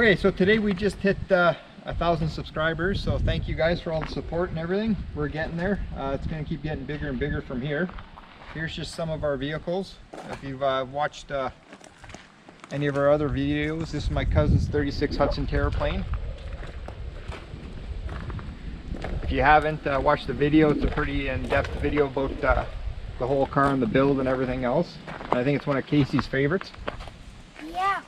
Okay, so today we just hit 1,000 subscribers, so thank you guys for all the support and everything. We're getting there. It's going to keep getting bigger and bigger from here. Here's just some of our vehicles. If you've watched any of our other videos, this is my cousin's 36 Hudson Terraplane. If you haven't watched the video, it's a pretty in-depth video about the whole car and the build and everything else. And I think it's one of Casey's favorites. Yeah.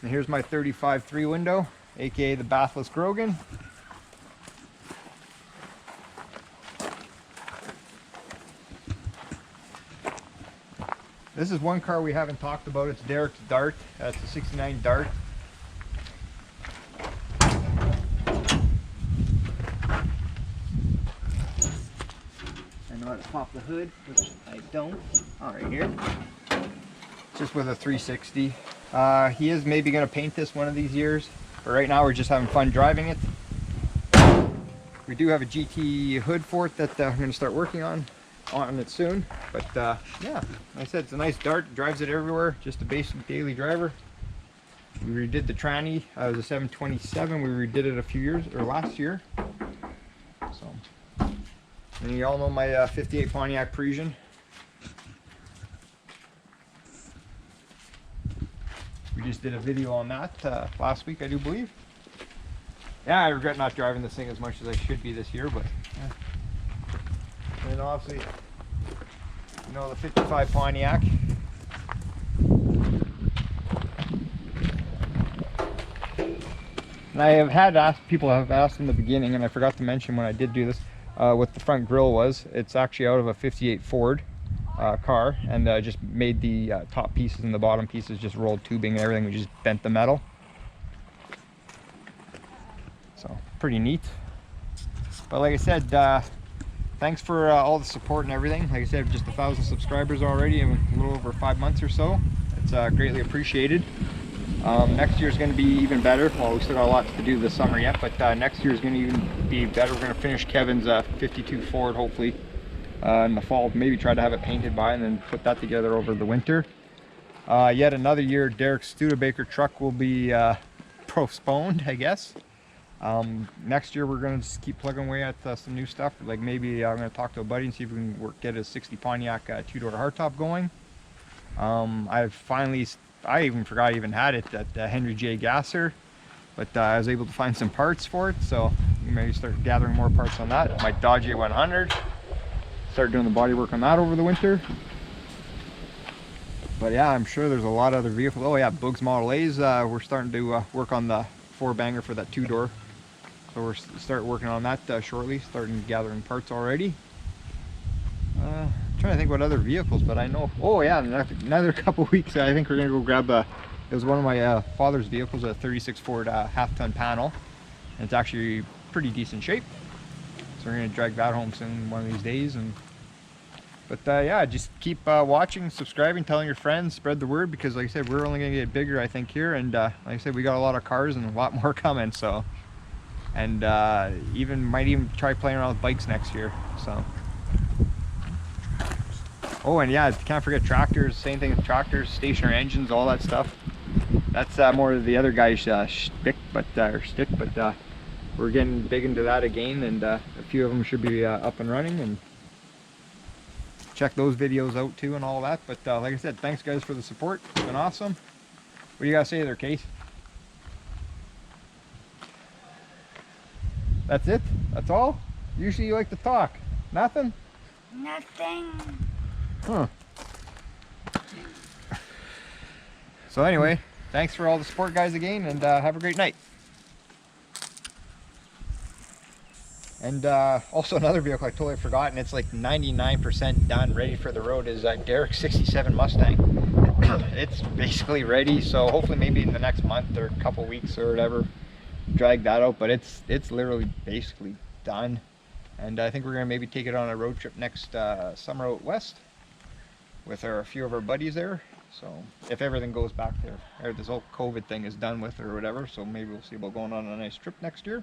And here's my 35 3-window, aka the Bathless Grogan. This is one car we haven't talked about. It's Derek's Dart. It's a 69 Dart. I know how to pop the hood, which I don't. All right, here. Just with a 360. He is maybe going to paint this one of these years, but right now we're just having fun driving it. We do have a GT hood for it that I'm going to start working on it soon. But yeah, like I said, it's a nice Dart. Drives it everywhere. Just a basic daily driver. We redid the tranny. It was a 727. We redid it a few years or last year. So, and you all know my 58 Pontiac Parisian. We just did a video on that last week, I do believe. Yeah, I regret not driving this thing as much as I should be this year, but yeah. And obviously, you know, the 55 Pontiac. And I have had people have asked in the beginning, and I forgot to mention when I did do this, what the front grille was. It's actually out of a 58 Ford. Car, and just made the top pieces and the bottom pieces, just rolled tubing and everything. We just bent the metal, so pretty neat. But like I said, thanks for all the support and everything. Like I said, just 1,000 subscribers already in a little over 5 months or so. It's greatly appreciated. Next year is going to be even better. Well, we still got a lot to do this summer yet, but next year is going to even be better. We're going to finish Kevin's 52 Ford hopefully in the fall, maybe try to have it painted by and then put that together over the winter. Yet another year, Derek's Studebaker truck will be postponed, I guess. Next year we're going to just keep plugging away at some new stuff. Like maybe I'm going to talk to a buddy and see if we can get a 60 Pontiac 2-door hardtop going. I even forgot I even had it at Henry J. Gasser, but I was able to find some parts for it, so we maybe start gathering more parts on that. My Dodge A100. Start doing the body work on that over the winter. But yeah, I'm sure there's a lot of other vehicles. Oh yeah, Bugs Model A's. We're starting to work on the 4-banger for that 2-door. So we're start working on that shortly. Starting gathering parts already. Trying to think what other vehicles, but I know. Oh yeah, another couple weeks. I think we're gonna go grab a. It was one of my father's vehicles, a 36 Ford half-ton panel, and it's actually pretty decent shape. So we're going to drag that home soon one of these days. But yeah, just keep watching, subscribing, telling your friends, spread the word, because like I said, we're only going to get bigger, I think, here. And like I said, we got a lot of cars and a lot more coming. So, and might even try playing around with bikes next year. So, oh, and yeah, can't forget tractors. Same thing with tractors, stationary engines, all that stuff. That's more of the other guy's shtick, but we're getting big into that again, and a few of them should be up and running, and check those videos out too and all that. But like I said, thanks guys for the support. It's been awesome. What do you gotta say there, Case? That's it? That's all? Usually you like to talk. Nothing? Nothing. Huh. So anyway, thanks for all the support guys again, and have a great night. And also another vehicle I totally forgot, and it's like 99% done, ready for the road, is Derek's 67 Mustang. It's basically ready, so hopefully maybe in the next month or a couple weeks or whatever, drag that out. But it's literally basically done. And I think we're gonna maybe take it on a road trip next summer out west with a few of our buddies there. So if everything goes back there, or this whole COVID thing is done with or whatever, so maybe we'll see about going on a nice trip next year.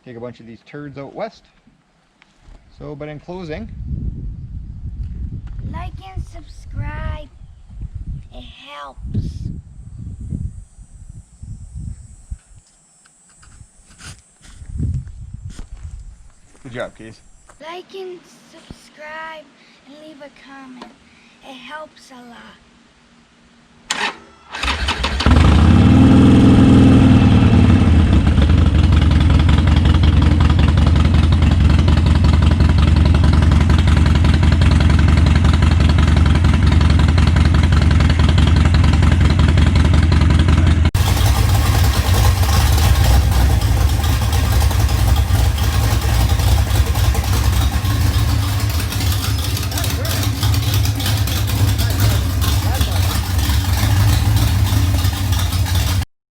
Take a bunch of these turds out west. So, but in closing, Like and subscribe. It helps. Good job, Case. Like and subscribe and leave a comment. It helps a lot.